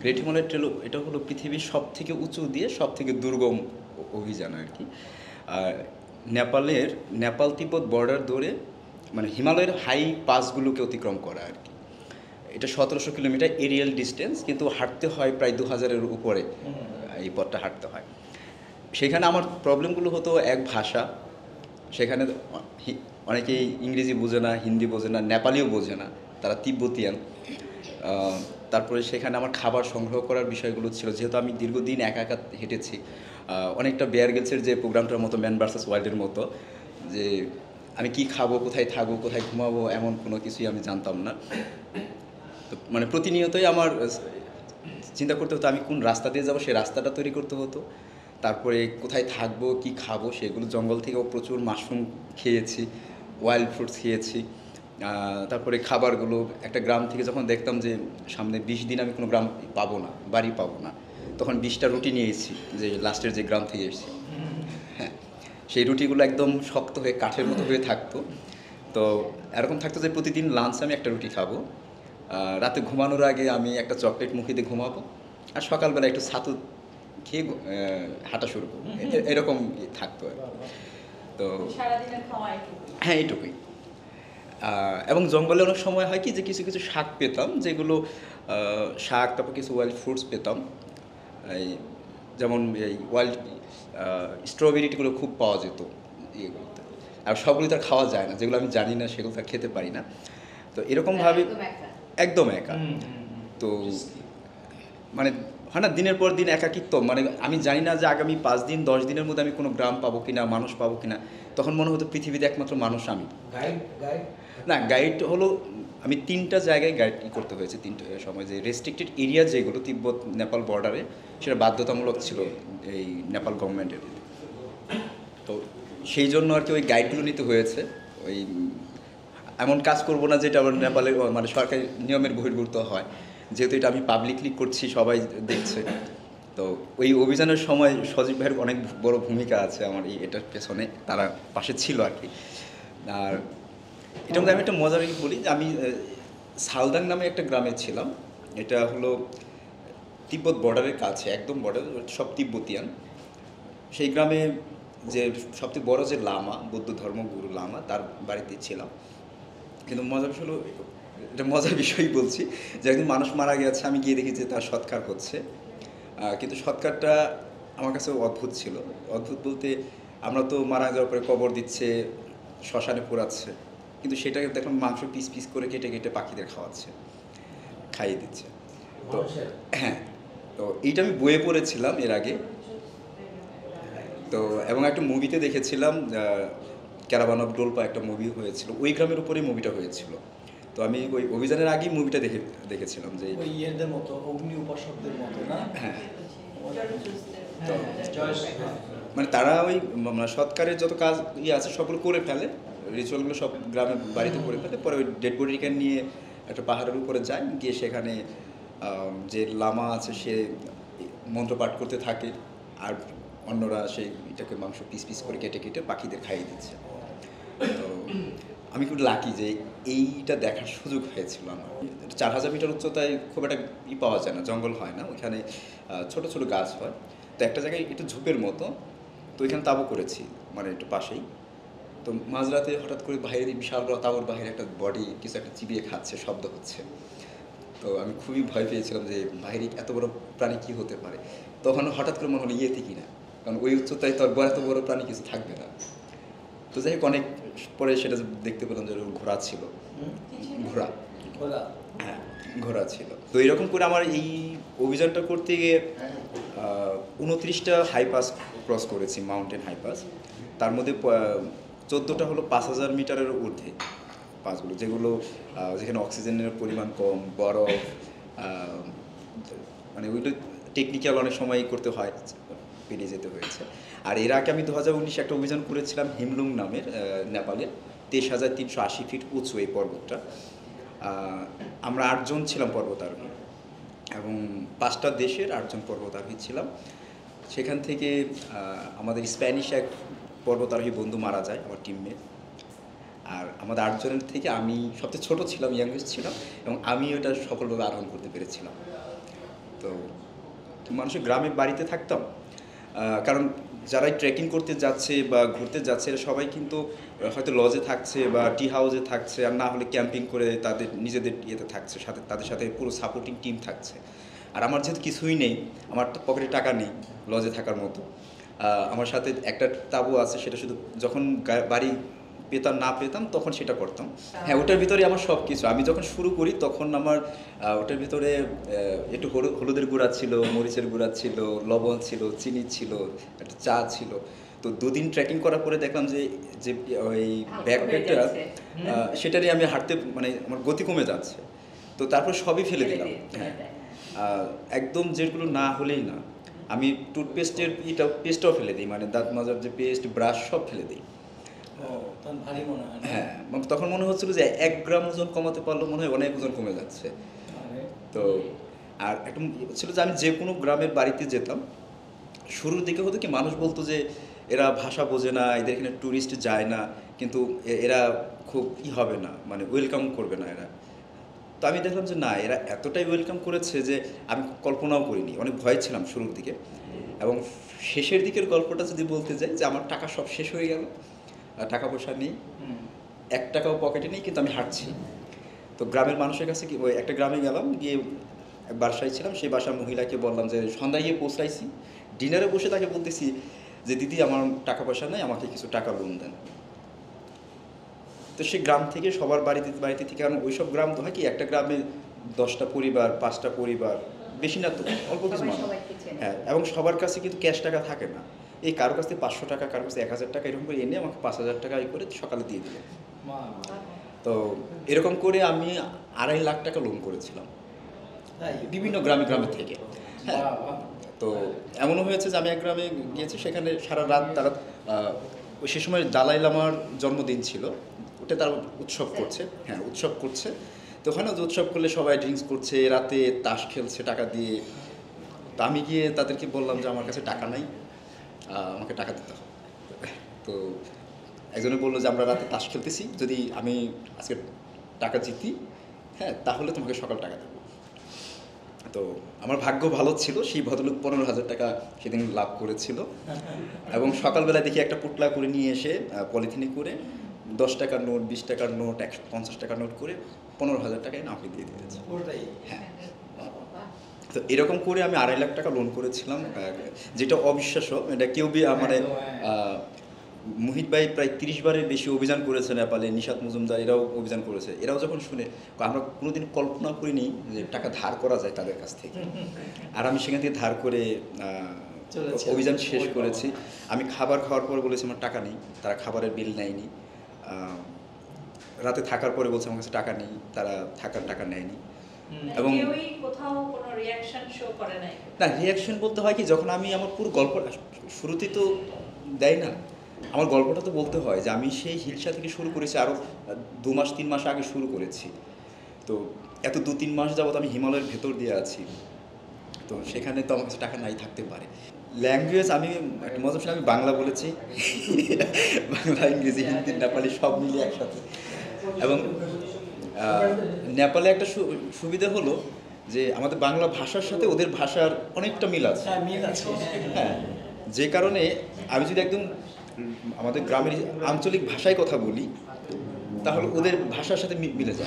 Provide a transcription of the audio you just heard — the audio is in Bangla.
গ্রেট হিমালয় ট্রেল এটা হলো পৃথিবীর সবথেকে উঁচু দিয়ে সবথেকে দুর্গম অভিযান আর কি। আর নেপাল তিব্বত বর্ডার ধরে মানে হিমালয়ের হাই পাসগুলোকে অতিক্রম করা আর কি। এটা 1700 কিলোমিটার এরিয়াল ডিস্টেন্স, কিন্তু হাঁটতে হয় প্রায় 2000-এর উপরে এই পথটা হাঁটতে হয়। সেখানে আমার প্রবলেমগুলো হতো এক ভাষা, সেখানে অনেকেই ইংরেজি বোঝে না, হিন্দি বোঝে না, নেপালিও বোঝে না, তারা তিব্বতিয়ান। তারপরে সেখানে আমার খাবার সংগ্রহ করার বিষয়গুলো ছিল, যেহেতু আমি দীর্ঘদিন একা একা হেঁটেছি, অনেকটা বেয়ার গেলসের যে প্রোগ্রামটার মতো, ম্যান ভার্সাস ওয়াইল্ডের মতো, যে আমি কি খাবো, কোথায় থাকবো, কোথায় ঘুমাবো, এমন কোনো কিছুই আমি জানতাম না। তো মানে প্রতিনিয়তই আমার চিন্তা করতে হতো আমি কোন রাস্তা দিয়ে যাবো, সেই রাস্তাটা তৈরি করতে হতো। তারপরে কোথায় থাকবো, কি খাবো, সেগুলো জঙ্গল থেকেও প্রচুর মাশরুম খেয়েছি, ওয়াইল্ড ফ্রুটস খেয়েছি। তারপরে খাবারগুলো একটা গ্রাম থেকে যখন দেখতাম যে সামনে 20 দিন আমি কোনো গ্রাম পাবো না, বাড়ি পাবো না, তখন 20টা রুটি নিয়েছি, যে লাস্টের যে গ্রাম থেকে এসেছি। হ্যাঁ, সেই রুটিগুলো একদম শক্ত হয়ে কাঠের মতো হয়ে থাকতো। তো এরকম থাকতো যে প্রতিদিন লাঞ্চে আমি একটা রুটি খাবো, রাতে ঘুমানোর আগে আমি একটা চকলেট মুখিতে ঘুমাবো, আর সকালবেলা একটু ছাতু খেয়ে হাঁটা শুরু করবো। এরকম থাকতো আর কি। তো হ্যাঁ, এইটুকুই। এবং জঙ্গলে অনেক সময় হয় কি যে কিছু কিছু শাক পেতাম, যেগুলো শাক, তারপর কিছু ওয়াইল্ড ফ্রুটস পেতাম। এই যেমন এই ওয়াইল্ড স্ট্রবেরিগুলো খুব পাওয়া যেত ইয়েগুলোতে। আর সবগুলো তো আর খাওয়া যায় না, যেগুলো আমি জানি না সেগুলো তো খেতে পারি না। তো এরকমভাবে একদম একা। তো মানে হয় না, দিনের পর দিন একাকিত্ব, মানে আমি জানি না যে আগামী 5 দিন 10 দিনের মধ্যে আমি কোনো গ্রাম পাবো কিনা, মানুষ পাবো কিনা। তখন মনে হতো পৃথিবীতে একমাত্র মানুষ আমি। না, গাইড হলো আমি 3টা জায়গায় গাইড করতে হয়েছে, 3টা সময়। যে রেস্ট্রিক্টেড এরিয়া যেগুলো তিব্বত নেপাল বর্ডারে, সেটা বাধ্যতামূলক ছিল এই নেপাল গভর্নমেন্টের। তো সেই জন্য আর কি ওই গাইডগুলো নিতে হয়েছে। ওই এমন কাজ করব না যেটা আবার নেপালের মানে সরকারি নিয়মের বহির্ভূত হয়, যেহেতু এটা আমি পাবলিকলি করছি, সবাই দেখছে। তো ওই অভিযানের সময় সজীব ভাইয়ের অনেক বড় ভূমিকা আছে আমার এটার পেছনে, তারা পাশে ছিল আর কি। আর এটার মধ্যে আমি একটা মজার বলি যে আমি সালদাং নামে একটা গ্রামে ছিলাম। এটা হলো তিব্বত বর্ডারের কাছে, একদম বর্ডার, সব তিব্বতিয়ান। সেই গ্রামে যে সবথেকে বড় যে লামা, বৌদ্ধ ধর্মগুরু লামা, তার বাড়িতে ছিলাম। কিন্তু মজার বিষয় হলো, এটা মজার বিষয়ই বলছি, যে একজন মানুষ মারা গেছে, আমি গিয়ে দেখি যে তার সৎকার হচ্ছে। কিন্তু সৎকারটা আমার কাছে অদ্ভুত ছিল। অদ্ভুত বলতে, আমরা তো মারা যাওয়ার পরে কবর দিচ্ছে, শ্মশানে পোড়াচ্ছে, কিন্তু সেটাকে দেখলাম মাংস পিস পিস করে কেটে কেটে পাখিদের খাইয়ে দিচ্ছে। তো হ্যাঁ, তো এইটা আমি বইয়ে পড়েছিলাম এর আগে। তো এবং একটা মুভিতে দেখেছিলাম, ক্যারাভান অফ ডোলপা একটা মুভি হয়েছিল, ওই গ্রামের উপরেই মুভিটা হয়েছিল। তো আমি ওই অভিযানের আগেই মুভিটা দেখেছিলাম যে ওই ইয়েদের মতো, অগ্নি উপাসকদের মতো না? হ্যাঁ। তো হ্যাঁ। মানে তারা ওই মানে সৎকারের যত কাজ আছে সবগুলো করে ফেলে, রিচুয়ালগুলো সব গ্রামে বাড়িতে করে ফেলে, পরে ওই ডেড বডিকে নিয়ে একটা পাহাড়ের উপরে যায়, গিয়ে সেখানে যে লামা আছে সে মন্ত্র পাঠ করতে থাকে, আর অন্যরা সেই এটাকে মাংস পিস পিস করে কেটে কেটে পাখিদের খাইয়ে দিচ্ছে। তো আমি খুব লাকি যে এইটা দেখার সুযোগ হয়েছিল আমার। 4000 মিটার উচ্চতায় খুব একটা পাওয়া যায় না, জঙ্গল হয় না ওইখানে, ছোট ছোট গাছ হয়। তো একটা জায়গায় একটু ঝোপের মতো, তো ওইখানে তাঁবু করেছি, মানে একটু পাশেই। তো মাঝরাতে হঠাৎ করে বাইরে বিশাল তাঁবুর বাইরে একটা বডি কিছু একটা চিবিয়ে খাচ্ছে, শব্দ হচ্ছে। তো আমি খুবই ভয় পেয়েছিলাম যে বাইরে এত বড় প্রাণী কী হতে পারে। তখন হঠাৎ করে মনে হলো ইয়েতে কি না, কারণ ওই উচ্চতায় তো এত বড় প্রাণী কিছু থাকবে না। তো যাই হোক, অনেক পরে সেটা দেখতে পেলাম যে ঘোড়া ছিল। ঘোড়া, হ্যাঁ, ঘোড়া ছিল। তো এরকম করে আমার এই অভিযানটা করতে গিয়ে 29টা হাইপাস ক্রস করেছি, মাউন্টেন হাইপাস। তার মধ্যে 14টা হলো 5000 মিটারের ঊর্ধ্বে পাসগুলো, যেগুলো যেখানে অক্সিজেনের পরিমাণ কম, বরফ, মানে ওইটা টেকনিক্যাল অনেক সময় করতে হয়, পেরিয়ে যেতে হয়েছে। আর এর আগে আমি 2019 একটা অভিযান করেছিলাম হিমলুং নামের, নেপালে 23,380 ফিট উঁচু এই পর্বতটা। আমরা 8 জন ছিলাম পর্বতারোহী, এবং 5টা দেশের 8 জন পর্বতারোহী ছিলাম। সেখান থেকে আমাদের স্প্যানিশ এক পর্বতারোহী বন্ধু মারা যায়, আমার টিমমেট। আর আমাদের 8 জনের থেকে আমি সবচেয়ে ছোটো ছিলাম, ইয়াংগেস্ট ছিলাম, এবং আমি ওটা সফলভাবে আরোহণ করতে পেরেছিলাম। তো মানুষের গ্রামে বাড়িতে থাকতাম, কারণ যারাই ট্রেকিং করতে যাচ্ছে বা ঘুরতে যাচ্ছে এরা সবাই কিন্তু হয়তো লজে থাকছে বা টি হাউসে থাকছে, আর না হলে ক্যাম্পিং করে তাদের নিজেদের ইয়েতে থাকছে, সাথে তাদের সাথে পুরো সাপোর্টিং টিম থাকছে। আর আমার যেহেতু কিছুই নেই, আমার তো পকেটে টাকা নেই লজে থাকার মতো, আমার সাথে একটা তাঁবু আছে, সেটা শুধু যখন বাড়ি পেতাম না পেতাম তখন সেটা করতাম। হ্যাঁ, ওটার ভিতরে আমার সব কিছু। আমি যখন শুরু করি তখন আমার ওটার ভিতরে একটু হলুদের গুঁড়া ছিল, মরিচের গুঁড়া ছিল, লবণ ছিল, চিনি ছিল, একটা চা ছিল। তো দুদিন ট্রেকিং করার পরে দেখলাম যে যে ওই ব্যাকপ্যাকটা সেটারই আমি হাঁটতে মানে আমার গতি কমে যাচ্ছে। তো তারপর সবই ফেলে দিলাম। হ্যাঁ, একদম যেগুলো না হলেই না। আমি টুথপেস্টের পেস্টটাও ফেলে দিই, মানে দাঁত মাজার যে পেস্ট, ব্রাশ সব ফেলে দিই। তখন ভারী মনে হয় না? হ্যাঁ, তখন মনে হচ্ছিল যে 1 গ্রাম ওজন কমাতে পারলে মনে হয় অনেক ওজন কমে যাচ্ছে। আরে, তো আর একটা ছিল যে আমি যে কোনো গ্রামের বাড়িতে যেতাম, শুরুর দিকে হতো কি মানুষ বলতো যে এরা ভাষা বোঝে না, এদের এখানে ট্যুরিস্ট যায় না, কিন্তু এরা খুব হবে না, মানে ওয়েলকাম করবে না এরা। তো আমি দেখলাম যে না, এরা এতটাই ওয়েলকাম করেছে যে আমি কল্পনাও করিনি। অনেক ভয় ছিলাম শুরুর দিকে, এবং শেষের দিকের গল্পটা যদি বলতে যাই, যে আমার টাকা সব শেষ হয়ে গেল, টাকা পয়সা নেই, 1 টাকাও পকেটে নেই, কিন্তু আমি হাঁটছি। তো গ্রামের মানুষের কাছে কি, ওই একটা গ্রামে গেলাম, গিয়ে বাসায় ছিলাম, সেই বাসার মহিলাকে বললাম যে সন্ধ্যায় গিয়ে পৌঁছাইছি, ডিনারে বসে তাকে বলতেছি যে দিদি আমার টাকা পয়সা নেই, আমাকে কিছু টাকা লোন দেন। তো সে গ্রাম থেকে সবার বাড়িতে বাড়িতে থেকে, কারণ ওই সব গ্রাম তো হয় কি, একটা গ্রামে 10টা পরিবার, 5টা পরিবার, বেশি না তো, অল্প কিছু মানুষ। হ্যাঁ, এবং সবার কাছে কিন্তু ক্যাশ টাকা থাকে না। এই কারোর কাছে 500 টাকা, কারোর কাছে 1000 টাকা, এরকম করে এনে আমাকে 5000 টাকা করে সকালে দিয়ে দিল। তো এরকম করে আমি 2.5 লাখ টাকা লোন করেছিলাম বিভিন্ন গ্রামে গ্রামে থেকে। হ্যাঁ, তো এমনও হয়েছে যে আমি এক গ্রামে গিয়েছি, সেখানে সারা রাত তারা ওই সে সময় দালাই লামার জন্মদিন ছিল, ওটা তারা উৎসব করছে। হ্যাঁ, উৎসব করছে। তো ওখানে উৎসব করলে সবাই ড্রিঙ্কস করছে, রাতে তাস খেলছে টাকা দিয়ে। তো আমি গিয়ে তাদেরকে বললাম যে আমার কাছে টাকা নাই, আমাকে টাকা দিতে হবে। তো একজনে বললো যে আমরা রাতে তাস খেলতেছি, যদি আমি আজকে টাকা জিতি, হ্যাঁ, তাহলে তোমাকে সকাল টাকা দেবো। তো আমার ভাগ্য ভালো ছিল, সেই ভদ্রলোক 15,000 টাকা সেদিন লাভ করেছিল। এবং সকালবেলা দেখি একটা পুটলা করে নিয়ে এসে পলিথিনে করে 10 টাকার নোট, 20 টাকার নোট, 150 টাকার নোট করে 15,000 টাকায় আমাকে দিয়ে দিয়েছে। হ্যাঁ, তো এরকম করে আমি 2.5 লাখ টাকা লোন করেছিলাম, যেটা অবিশ্বাস্য। এটা কেউ মানে মুহিত ভাই প্রায় 30 বারের বেশি অভিযান করেছে নেপালে, নিশাত মজুমদার এরাও অভিযান করেছে। এরাও যখন শুনে, আমরা কোনোদিন কল্পনা করিনি যে টাকা ধার করা যায় তাদের কাছ থেকে। আর আমি সেখান থেকে ধার করে অভিযান শেষ করেছি। আমি খাবার খাওয়ার পরে বলেছি আমার টাকা নেই, তারা খাবারের বিল নেয়নি। রাতে থাকার পরে বলছে আমার কাছে টাকা নেই, তারা থাকার টাকা নেয়নি। এবং না, রিয়াকশন বলতে হয় কি, যখন আমি আমার পুরো গল্পটা শুরুতেই তো দেয় না, আমার গল্পটা তো বলতে হয় যে আমি সেই হিলসা থেকে শুরু করেছি, আরও 2 মাস 3 মাস আগে শুরু করেছি। তো এত 2-3 মাস যাবত আমি হিমালয়ের ভেতর দিয়ে আছি। তো সেখানে তো আমার কাছে টাকা নাই থাকতে পারে। ল্যাঙ্গুয়েজ আমি একটা মজার বিষয়, আমি বাংলা বলেছি, বাংলা, ইংরেজি, হিন্দি, নেপালি সব মিলিয়ে একসাথে। এবং নেপালে একটা সুবিধা হলো যে আমাদের বাংলা ভাষার সাথে ওদের ভাষার অনেকটা মিল আছে। হ্যাঁ, যে কারণে আমি যদি একদম আমাদের গ্রামের আঞ্চলিক ভাষায় কথা বলি, তাহলে ওদের ভাষার সাথে মিলে যায়।